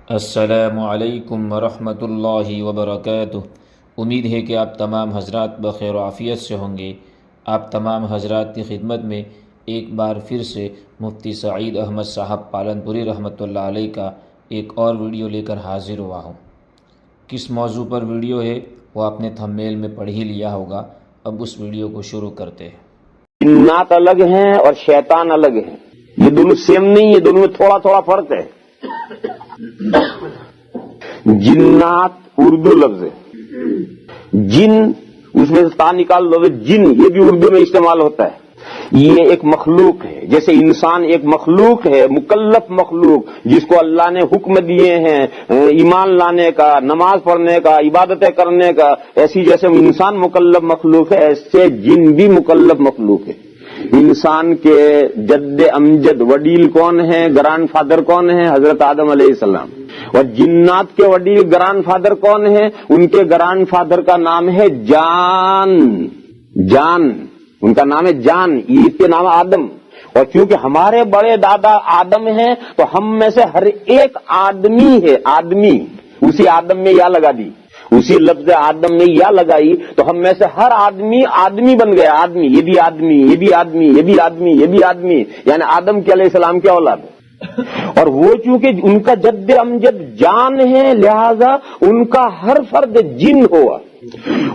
السلام علیکم ورحمۃ اللہ وبرکاتہ۔ امید ہے کہ آپ تمام حضرات بخیر و عافیت سے ہوں گے۔ آپ تمام حضرات کی خدمت میں ایک بار پھر سے مفتی سعید احمد صاحب پالنپوری رحمۃ اللہ علیہ کا ایک اور ویڈیو لے کر حاضر ہوا ہوں۔ کس موضوع پر ویڈیو ہے وہ آپ نے تھمبنیل میں پڑھ ہی لیا ہوگا۔ اب اس ویڈیو کو شروع کرتے ہیں۔ جنات الگ ہیں اور شیطان الگ ہیں، یہ دونوں سیم نہیں، یہ دونوں میں تھوڑا تھوڑا فرق ہے۔ جنات اردو لفظ ہے، جن اس میں سے تا نکال دو، جن یہ بھی اردو میں استعمال ہوتا ہے۔ یہ ایک مخلوق ہے، جیسے انسان ایک مخلوق ہے، مکلف مخلوق جس کو اللہ نے حکم دیے ہیں ایمان لانے کا، نماز پڑھنے کا، عبادتیں کرنے کا، ایسی جیسے انسان مکلف مخلوق ہے ایسے جن بھی مکلف مخلوق ہے۔ انسان کے جد امجد وڈیل کون ہیں، گرانڈ فادر کون ہیں؟ حضرت آدم علیہ السلام۔ اور جنات کے وڈیل گرانڈ فادر کون ہیں؟ ان کے گرانڈ فادر کا نام ہے جان، جان ان کا نام ہے جان، اس کے نام آدم۔ اور چونکہ ہمارے بڑے دادا آدم ہیں تو ہم میں سے ہر ایک آدمی ہے، آدمی، اسی آدم میں یا لگا دی، اسی لفظ آدم میں یا لگائی تو ہم میں سے ہر آدمی آدمی بن گیا، آدمی، یہ بھی آدمی، یہ بھی آدمی، یہ بھی آدمی، یہ بھی آدمی، یعنی آدم کے علیہ السلام کے اولاد ہے۔ اور وہ چونکہ ان کا جد امجد جان ہے لہذا ان کا ہر فرد جن ہوا۔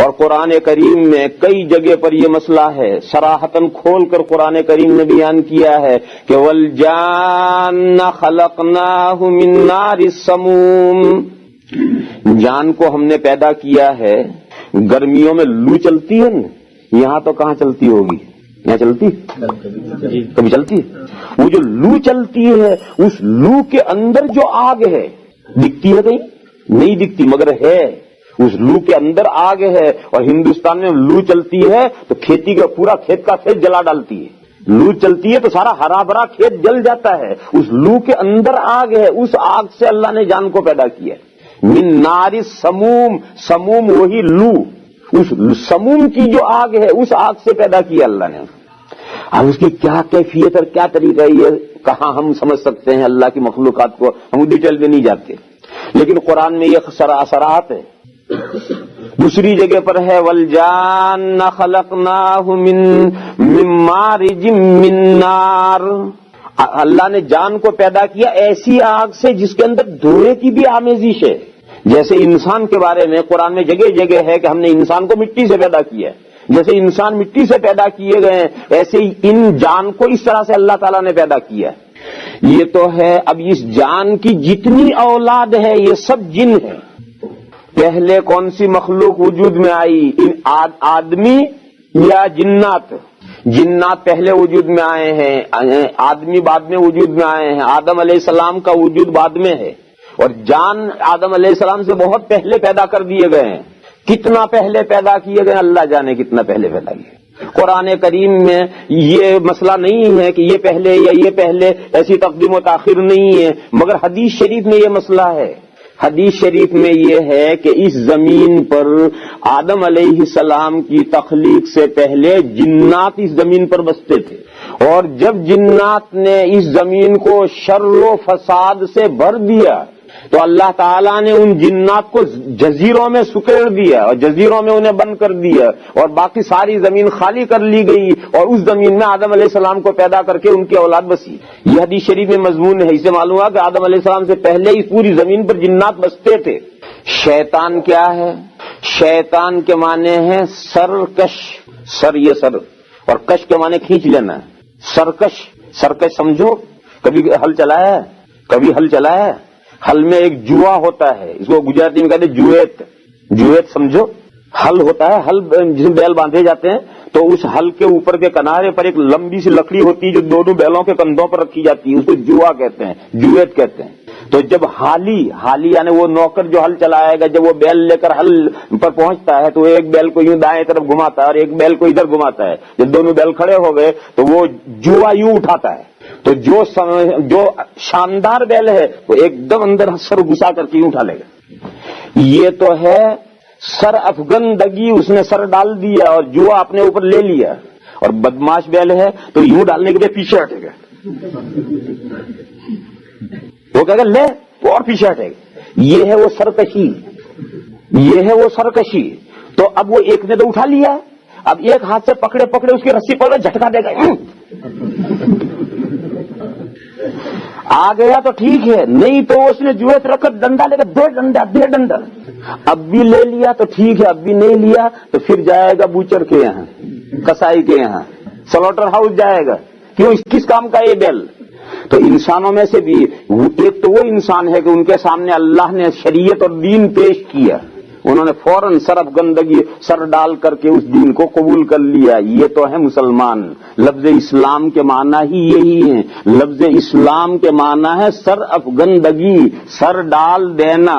اور قرآن کریم میں کئی جگہ پر یہ مسئلہ ہے، صراحتاً کھول کر قرآن کریم نے بیان کیا ہے کہ وَالْجَانَّ خَلَقْنَاهُ مِن نَارِ السَّمُومِ، جان کو ہم نے پیدا کیا ہے۔ گرمیوں میں لو چلتی ہے نا، یہاں تو کہاں چلتی ہوگی؟ یہاں چلتی کبھی چلتی ہے؟ وہ جو لو چلتی ہے اس لو کے اندر جو آگ ہے دکھتی ہے؟ کہیں نہیں دکھتی مگر ہے، اس لو کے اندر آگ ہے۔ اور ہندوستان میں لو چلتی ہے تو کھیتی کا پورا کھیت کا کھیت جلا ڈالتی ہے۔ لو چلتی ہے تو سارا ہرا بھرا کھیت جل جاتا ہے، اس لو کے اندر آگ ہے، اس آگ سے اللہ نے جان کو پیدا کیا ہے۔ من نار سموم، سموم وہی لو، اس سموم کی جو آگ ہے اس آگ سے پیدا کیا اللہ نے۔ اب اس کی کیا کیفیت اور کیا طریقہ ہے یہ کہاں ہم سمجھ سکتے ہیں اللہ کی مخلوقات کو، ہم ڈیٹیل میں نہیں جاتے، لیکن قرآن میں یہ صراحت ہے۔ دوسری جگہ پر ہے وَالْجَانَّ خَلَقْنَاهُ مِن مَّارِجٍ مِّن نَّارٍ، اللہ نے جان کو پیدا کیا ایسی آگ سے جس کے اندر دھوئے کی بھی آمیزش ہے۔ جیسے انسان کے بارے میں قرآن میں جگہ جگہ ہے کہ ہم نے انسان کو مٹی سے پیدا کیا ہے، جیسے انسان مٹی سے پیدا کیے گئے ہیں ایسے ہی ان جان کو اس طرح سے اللہ تعالیٰ نے پیدا کیا ہے۔ یہ تو ہے۔ اب اس جان کی جتنی اولاد ہے یہ سب جن ہے۔ پہلے کون سی مخلوق وجود میں آئی، آدمی یا جنات؟ جنات پہلے وجود میں آئے ہیں، آدمی بعد میں وجود میں آئے ہیں۔ آدم علیہ السلام کا وجود بعد میں ہے، اور جان آدم علیہ السلام سے بہت پہلے پیدا کر دیے گئے ہیں۔ کتنا پہلے پیدا کیے گئے اللہ جانے، کتنا پہلے پیدا کیے۔ قرآن کریم میں یہ مسئلہ نہیں ہے کہ یہ پہلے یا یہ پہلے، ایسی تقدیم و تاخیر نہیں ہے، مگر حدیث شریف میں یہ مسئلہ ہے۔ حدیث شریف میں یہ ہے کہ اس زمین پر آدم علیہ السلام کی تخلیق سے پہلے جنات اس زمین پر بستے تھے، اور جب جنات نے اس زمین کو شر و فساد سے بھر دیا تو اللہ تعالیٰ نے ان جنات کو جزیروں میں سکیڑ دیا اور جزیروں میں انہیں بند کر دیا، اور باقی ساری زمین خالی کر لی گئی، اور اس زمین میں آدم علیہ السلام کو پیدا کر کے ان کی اولاد بسی۔ یہ حدیث شریف میں مضمون ہے، اسے معلوم ہوا کہ آدم علیہ السلام سے پہلے اس پوری زمین پر جنات بستے تھے۔ شیطان کیا ہے؟ شیطان کے معنی ہے سرکش، سر یہ سر، اور کش کے معنی کھینچ لینا، سرکش۔ سرکش سمجھو، کبھی ہل چلایا ہے؟ کبھی ہل چلایا ہے؟ ہل میں ایک جوا ہوتا ہے، اس کو گجراتی میں کہتے ہیں جویت، جویت سمجھو۔ ہل ہوتا ہے، ہل جس میں بیل باندھے جاتے ہیں تو اس ہل کے اوپر کے کنارے پر ایک لمبی سی لکڑی ہوتی ہے جو دونوں بیلوں کے کندھوں پر رکھی جاتی ہے، اس کو جوا کہتے ہیں، جویت کہتے ہیں۔ تو جب حالی یعنی وہ نوکر جو ہل چلائے گا، جب وہ بیل لے کر ہل پر پہنچتا ہے تو ایک بیل کو یوں دائیں طرف گھماتا ہے اور ایک بیل کو ادھر گھماتا ہے، جب دونوں بیل کھڑے ہو گئے تو وہ جوا یوں اٹھاتا ہے، تو جو شاندار بیل ہے وہ ایک دم اندر سر گھسا کر کے یوں اٹھا لے گا۔ یہ تو ہے سر افغندگی، اس نے سر ڈال دیا اور جوا اپنے اوپر لے لیا، اور بدماش بیل ہے تو یوں ڈالنے کے لیے پیچھے ہٹے گا، وہ کہے گا لے وہ اور پیچھے ہٹے گا. یہ ہے وہ سرکشی، یہ ہے وہ سرکشی. تو اب وہ ایک نے تو اٹھا لیا، اب ایک ہاتھ سے پکڑے پکڑے اس کی رسی پکڑے جھٹکا دے گا، آ گیا تو ٹھیک ہے، نہیں تو اس نے جوت رکھ کر ڈنڈا لے کر دے ڈنڈا. اب بھی لے لیا تو ٹھیک ہے، اب بھی نہیں لیا تو پھر جائے گا بوچر کے یہاں، کسائی کے یہاں، سلوٹر ہاؤس جائے گا. کیوں؟ کس کام کا یہ بیل؟ تو انسانوں میں سے بھی ایک تو وہ انسان ہے کہ ان کے سامنے اللہ نے شریعت اور دین پیش کیا، انہوں نے فوراً سر گندگی سر ڈال کر کے اس دین کو قبول کر لیا. یہ تو ہے مسلمان. لفظ اسلام کے معنی ہی یہی ہے. لفظ اسلام کے معنی ہے سر افگندگی، سر ڈال دینا.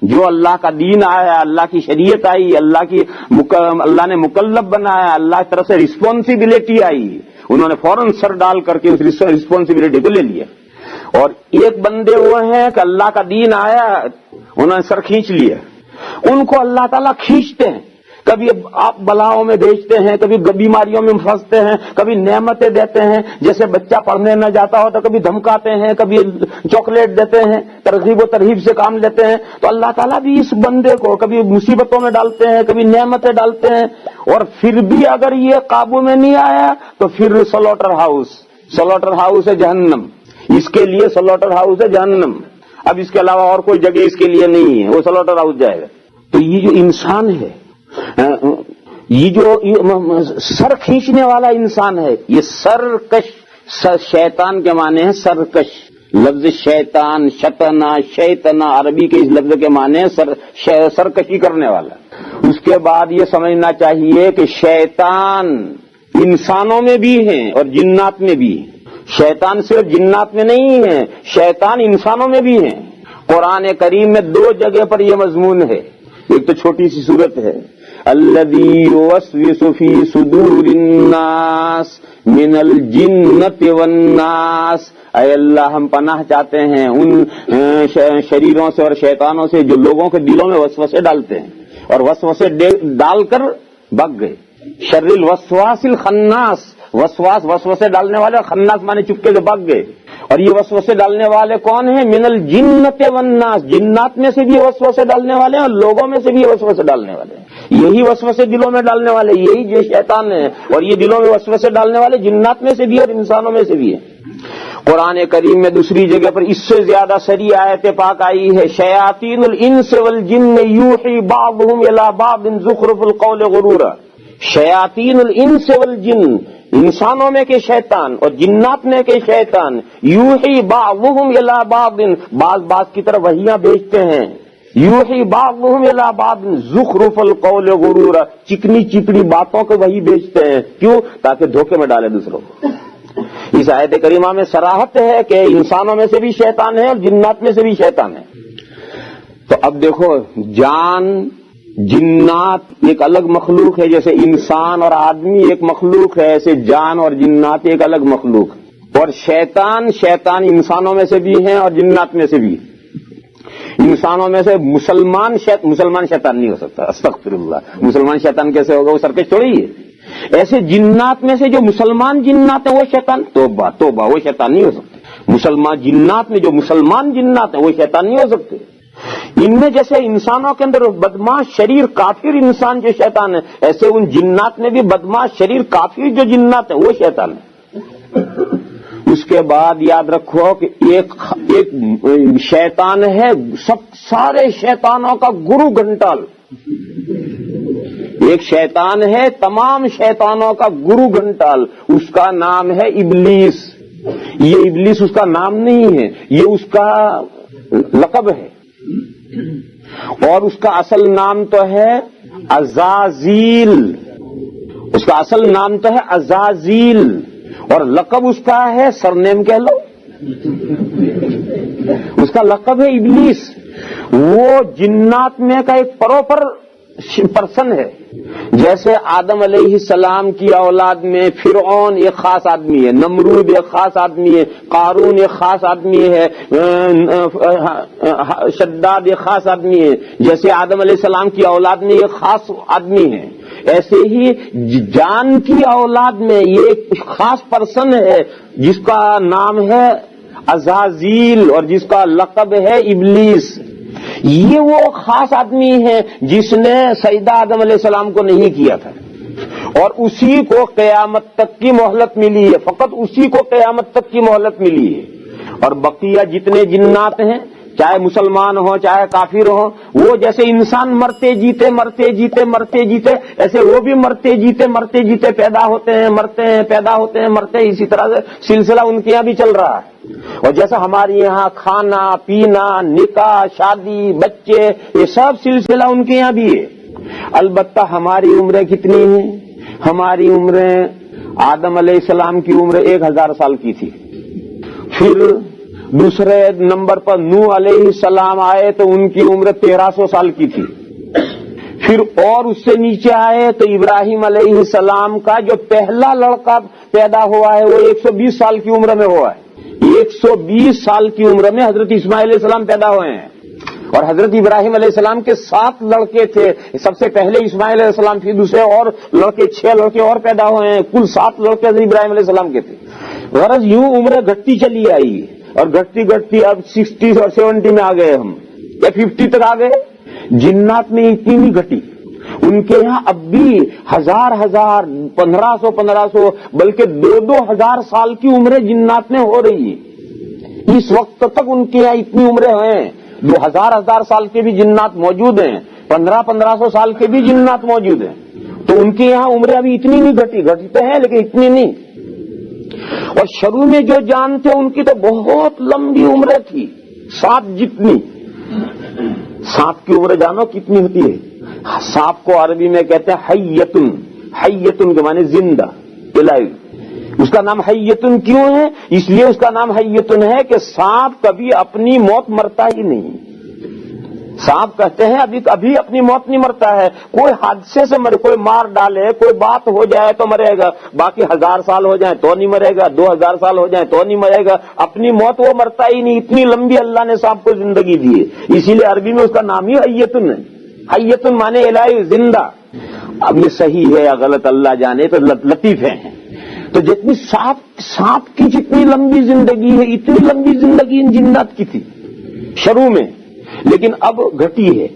جو اللہ کا دین آیا، اللہ کی شریعت آئی، اللہ نے مکلف بنایا، اللہ کی طرف سے رسپانسبلٹی آئی، انہوں نے فوراً سر ڈال کر کے اس رسپانسبلٹی کو لے لیا. اور ایک بندے وہ ہیں کہ اللہ کا دین آیا، انہوں نے سر کھینچ لیا. ان کو اللہ تعالیٰ کھینچتے ہیں، کبھی آپ بلاؤں میں بھیجتے ہیں، کبھی بیماریوں میں پھنستے ہیں، کبھی نعمتیں دیتے ہیں. جیسے بچہ پڑھنے نہ جاتا ہو تو کبھی دھمکاتے ہیں، کبھی چاکلیٹ دیتے ہیں، ترغیب و ترہیب سے کام لیتے ہیں. تو اللہ تعالیٰ بھی اس بندے کو کبھی مصیبتوں میں ڈالتے ہیں، کبھی نعمتیں ڈالتے ہیں. اور پھر بھی اگر یہ قابو میں نہیں آیا تو پھر سلوٹر ہاؤس ہے جہنم. اس کے لیے سلوٹر ہاؤس ہے جہنم. اب اس کے علاوہ اور کوئی جگہ اس کے لیے نہیں ہے، وہ سلوٹر ہاؤس جائے گا. تو یہ جو انسان ہے، یہ جو سر کھینچنے والا انسان ہے، یہ سرکش. شیطان کے معنی ہے سرکش. لفظ شیطان، شیطنا عربی کے اس لفظ کے معنی ہے سرکشی کرنے والا. اس کے بعد یہ سمجھنا چاہیے کہ شیطان انسانوں میں بھی ہیں اور جنات میں بھی. شیطان صرف جنات میں نہیں ہے، شیطان انسانوں میں بھی ہیں. قرآن کریم میں 2 جگہ پر یہ مضمون ہے. ایک تو چھوٹی سی صورت ہے، الذی یوسوس فی صدور الناس من الجنۃ والناس. اے اللہ، ہم پناہ چاہتے ہیں ان شریروں سے اور شیطانوں سے جو لوگوں کے دلوں میں وسوسے ڈالتے ہیں اور وسوسے ڈال کر بھگ گئے. شر الوسواس الخناس، وسوسے ڈالنے والے، خناس مانے چپکے سے بھاگ گئے. اور یہ وسوسے ڈالنے والے کون ہیں؟ من الجنۃ والناس. جنات میں سے بھی وسوسے ڈالنے والے ہیں اور لوگوں میں سے بھی وسوسے ڈالنے والے ہیں. یہی وسوسے دلوں میں ڈالنے والے یہی جو شیطان ہے، اور یہ دلوں میں وسوسے ڈالنے والے جنات میں سے بھی اور انسانوں میں سے بھی ہیں. قرآن کریم میں دوسری جگہ پر اس سے زیادہ سری آیت پاک آئی ہے، شیاطین الانس والجن یوحی بعضهم الی بعض زخرف القول غرورا. شیاطین الانس والجن، انسانوں میں کے شیطان اور جنات میں کے شیطان، یوحی بعضهم الی بعض، بعض کی طرف وحیاں بھیجتے ہیں. یوحی بعضهم الی بعض زخرف القول غرورا، چکنی چپڑی باتوں کو وہی بھیجتے ہیں. کیوں؟ تاکہ دھوکے میں ڈالے دوسروں کو. اس آیت کریمہ میں صراحت ہے کہ انسانوں میں سے بھی شیطان ہے اور جنات میں سے بھی شیطان ہے. تو اب دیکھو، جنات ایک الگ مخلوق ہے، جیسے انسان اور آدمی ایک مخلوق ہے، ایسے جان اور جنات ایک الگ مخلوق. اور شیطان انسانوں میں سے بھی ہیں اور جنات میں سے بھی. انسانوں میں سے مسلمان شیطان نہیں ہو سکتا، استغفر اللہ. مسلمان شیطان کیسے ہوگا؟ وہ سرکش تھوڑی ہے. ایسے جنات میں سے جو مسلمان جنات ہیں وہ شیطان، توبہ وہ شیطان نہیں ہو سکتے. جنات میں جو مسلمان جنات ہیں وہ شیطان نہیں ہو سکتے. ان میں جیسے انسانوں کے اندر بدماش شریر کافر انسان جو شیطان ہے، ایسے ان جنات میں بھی بدماش شریر کافر جو جنات ہیں وہ شیطان ہے. اس کے بعد یاد رکھو کہ ایک شیطان ہے سارے شیطانوں کا گرو گھنٹال. ایک شیطان ہے تمام شیطانوں کا گرو گھنٹال، اس کا نام ہے ابلیس. یہ ابلیس اس کا نام نہیں ہے، یہ اس کا لقب ہے. اور اس کا اصل نام تو ہے عزازیل. اس کا اصل نام تو ہے عزازیل اور لقب اس کا ہے، سرنیم کہہ لو، اس کا لقب ہے ابلیس. وہ جنات میں کا ایک پروپر پرسن ہے. جیسے آدم علیہ السلام کی اولاد میں فرعون ایک خاص آدمی ہے، نمرود ایک خاص آدمی ہے، قارون ایک خاص آدمی ہے، شداد ایک خاص آدمی ہے. جیسے آدم علیہ السلام کی اولاد میں ایک خاص آدمی ہے، ایسے ہی جان کی اولاد میں یہ ایک خاص پرسن ہے جس کا نام ہے عزازیل اور جس کا لقب ہے ابلیس، یہ وہ خاص آدمی ہے جس نے سجدہ آدم علیہ السلام کو نہیں کیا تھا، اور اسی کو قیامت تک کی مہلت ملی ہے، فقط اسی کو قیامت تک کی مہلت ملی ہے۔ اور بقیہ جتنے جنات ہیں، چاہے مسلمان ہوں چاہے کافر ہوں، وہ جیسے انسان مرتے جیتے ایسے وہ بھی مرتے جیتے پیدا ہوتے ہیں، مرتے ہیں، پیدا ہوتے ہیں، مرتے ہیں، اسی طرح سے سلسلہ ان کے یہاں بھی چل رہا ہے۔ اور جیسا ہمارے یہاں کھانا پینا، نکاح، شادی، بچے، یہ سب سلسلہ ان کے یہاں بھی ہے۔ البتہ ہماری عمریں کتنی ہیں؟ ہماری عمریں، آدم علیہ السلام کی عمر 1000 سال کی تھی، پھر دوسرے نمبر پر نوح علیہ السلام آئے تو ان کی عمر 1300 سال کی تھی، پھر اور اس سے نیچے آئے تو ابراہیم علیہ السلام کا جو پہلا لڑکا پیدا ہوا ہے وہ 120 سال کی عمر میں ہوا ہے۔ 120 سال کی عمر میں حضرت اسماعیل علیہ السلام پیدا ہوئے ہیں، اور حضرت ابراہیم علیہ السلام کے 7 لڑکے تھے، سب سے پہلے اسماعیل علیہ السلام، پھر دوسرے اور لڑکے 6 لڑکے اور پیدا ہوئے ہیں، کل 7 لڑکے حضرت ابراہیم علیہ السلام کے تھے۔ غرض یوں عمریں گھٹتی چلی آئی، اور گھٹتی اب 60 اور 70 میں آ گئے ہم، یا 50 تک آ گئے۔ جنات میں اتنی نہیں گھٹی، ان کے یہاں اب بھی 1000 1500 بلکہ 2000 سال کی عمریں جنات میں ہو رہی ہے۔ اس وقت تک ان کے یہاں اتنی عمریں ہیں، 1000 سال کے بھی جنات موجود ہیں، 1500 سال کے بھی جنات موجود ہیں، تو ان کے یہاں عمریں ابھی اتنی نہیں گھٹتے ہیں لیکن اتنی نہیں۔ اور شروع میں جو جان تھے ان کی تو بہت لمبی عمریں تھی، سانپ جتنی۔ سانپ کی عمر جانو کتنی ہوتی ہے؟ سانپ کو عربی میں کہتے ہیں حیتن، حیتن کے معنی زندہ، الائیو۔ اس کا نام حیتن کیوں ہے؟ اس لیے اس کا نام حیتن ہے کہ سانپ کبھی اپنی موت مرتا ہی نہیں۔ سانپ کہتے ہیں ابھی اپنی موت نہیں مرتا ہے، کوئی حادثے سے مرے، کوئی مار ڈالے، کوئی بات ہو جائے تو مرے گا، باقی 1000 سال ہو جائیں تو نہیں مرے گا، 2000 سال ہو جائیں تو نہیں مرے گا، اپنی موت وہ مرتا ہی نہیں۔ اتنی لمبی اللہ نے سانپ کو زندگی دی ہے، اسی لیے عربی میں اس کا نام ہی حیتن ہے۔ حیتن مانے الہی، زندہ۔ اب یہ صحیح ہے یا غلط اللہ جانے، تو لطیفے ہیں۔ تو جتنی سانپ کی جتنی لمبی زندگی ہے، اتنی لمبی زندگی ان جنات کی تھی شروع میں، لیکن اب گھٹی ہے۔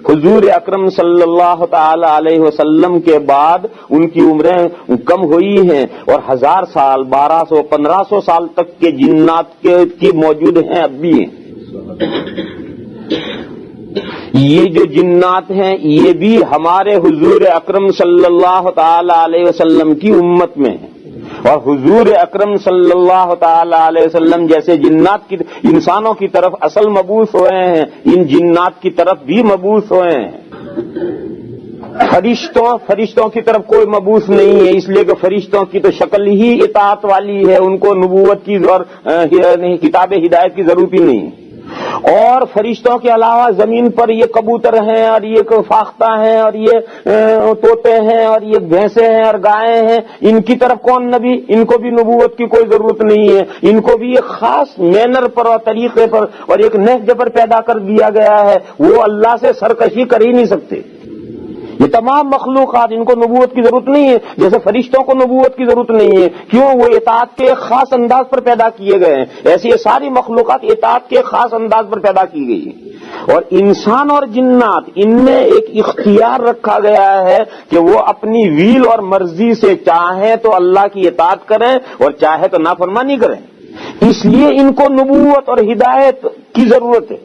حضور اکرم صلی اللہ تعالی علیہ وسلم کے بعد ان کی عمریں کم ہوئی ہیں، اور 1000 سال 1200 1500 سال تک کے جنات کی موجود ہیں، اب بھی ہیں۔ یہ جو جنات ہیں یہ بھی ہمارے حضور اکرم صلی اللہ تعالی علیہ وسلم کی امت میں ہیں، اور حضور اکرم صلی اللہ تعالی علیہ وسلم جیسے جنات کی انسانوں کی طرف اصل مبعوث ہوئے ہیں، ان جنات کی طرف بھی مبعوث ہوئے ہیں۔ فرشتوں کی طرف کوئی مبعوث نہیں ہے، اس لیے کہ فرشتوں کی تو شکل ہی اطاعت والی ہے، ان کو نبوت کی اور کتاب ہدایت کی ضرورت ہی نہیں۔ اور فرشتوں کے علاوہ زمین پر یہ کبوتر ہیں، اور یہ فاختہ ہیں، اور یہ طوطے ہیں، اور یہ بھینسیں ہیں اور گائیں ہیں، ان کی طرف کون نبی؟ ان کو بھی نبوت کی کوئی ضرورت نہیں ہے، ان کو بھی ایک خاص مینر پر اور طریقے پر اور ایک نہج پر پیدا کر دیا گیا ہے، وہ اللہ سے سرکشی کر ہی نہیں سکتے۔ یہ تمام مخلوقات، ان کو نبوت کی ضرورت نہیں ہے، جیسے فرشتوں کو نبوت کی ضرورت نہیں ہے، کیوں؟ وہ اطاعت کے ایک خاص انداز پر پیدا کیے گئے ہیں۔ ایسی یہ ساری مخلوقات اطاعت کے خاص انداز پر پیدا کی گئی ہیں۔ اور انسان اور جنات، ان میں ایک اختیار رکھا گیا ہے کہ وہ اپنی ویل اور مرضی سے چاہیں تو اللہ کی اطاعت کریں اور چاہے تو نافرمانی کریں، اس لیے ان کو نبوت اور ہدایت کی ضرورت ہے۔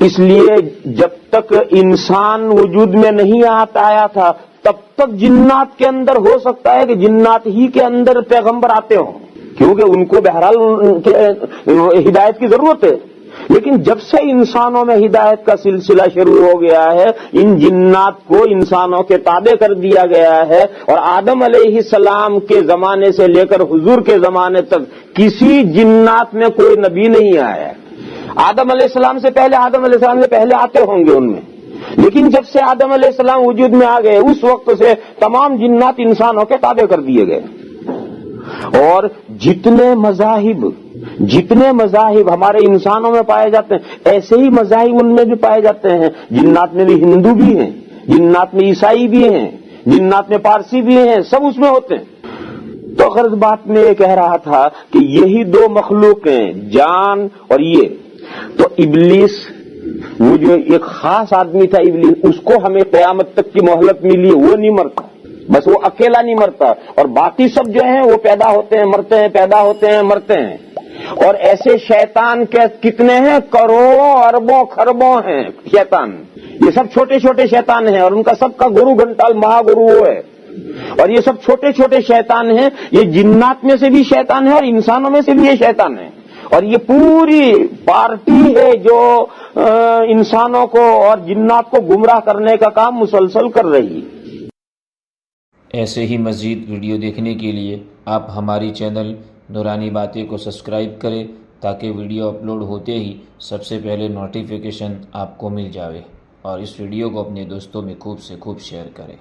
اس لیے جب تک انسان وجود میں نہیں آیا تھا تب تک جنات کے اندر ہو سکتا ہے کہ جنات ہی کے اندر پیغمبر آتے ہوں، کیونکہ ان کو بہرحال ہدایت کی ضرورت ہے۔ لیکن جب سے انسانوں میں ہدایت کا سلسلہ شروع ہو گیا ہے، ان جنات کو انسانوں کے تابع کر دیا گیا ہے، اور آدم علیہ السلام کے زمانے سے لے کر حضور کے زمانے تک کسی جنات میں کوئی نبی نہیں آیا ہے۔ آدم علیہ السلام سے پہلے آتے ہوں گے ان میں، لیکن جب سے آدم علیہ السلام وجود میں آ گئے اس وقت سے تمام جنات انسانوں کے تابع کر دیے گئے۔ اور جتنے مذاہب ہمارے انسانوں میں پائے جاتے ہیں، ایسے ہی مذاہب ان میں بھی پائے جاتے ہیں۔ جنات میں بھی ہندو بھی ہیں، جنات میں عیسائی بھی ہیں، جنات میں پارسی بھی ہیں، سب اس میں ہوتے ہیں۔ تو غرض بات میں یہ کہہ رہا تھا کہ یہی دو مخلوق ہیں، جان اور یہ. تو ابلیس وہ جو ایک خاص آدمی تھا ابلیس، اس کو ہمیں قیامت تک کی مہلت ملی ہے، وہ نہیں مرتا، بس وہ اکیلا نہیں مرتا، اور باقی سب جو ہیں وہ پیدا ہوتے ہیں مرتے ہیں، پیدا ہوتے ہیں مرتے ہیں. اور ایسے شیطان کے کتنے ہیں؟ کروڑوں اربوں خربوں ہیں شیطان. یہ سب چھوٹے چھوٹے شیطان ہیں، اور ان کا سب کا گرو گھنٹال مہا گرو وہ ہے. اور یہ سب چھوٹے چھوٹے شیطان ہیں، یہ جنات میں سے بھی شیطان ہے اور انسانوں میں سے بھی یہ شیطان ہے. اور یہ پوری پارٹی ہے جو انسانوں کو اور جنات کو گمراہ کرنے کا کام مسلسل کر رہی ہے. ایسے ہی مزید ویڈیو دیکھنے کے لیے آپ ہماری چینل نورانی باتیں کو سبسکرائب کریں تاکہ ویڈیو اپلوڈ ہوتے ہی سب سے پہلے نوٹیفیکیشن آپ کو مل جاوے، اور اس ویڈیو کو اپنے دوستوں میں خوب سے خوب شیئر کریں.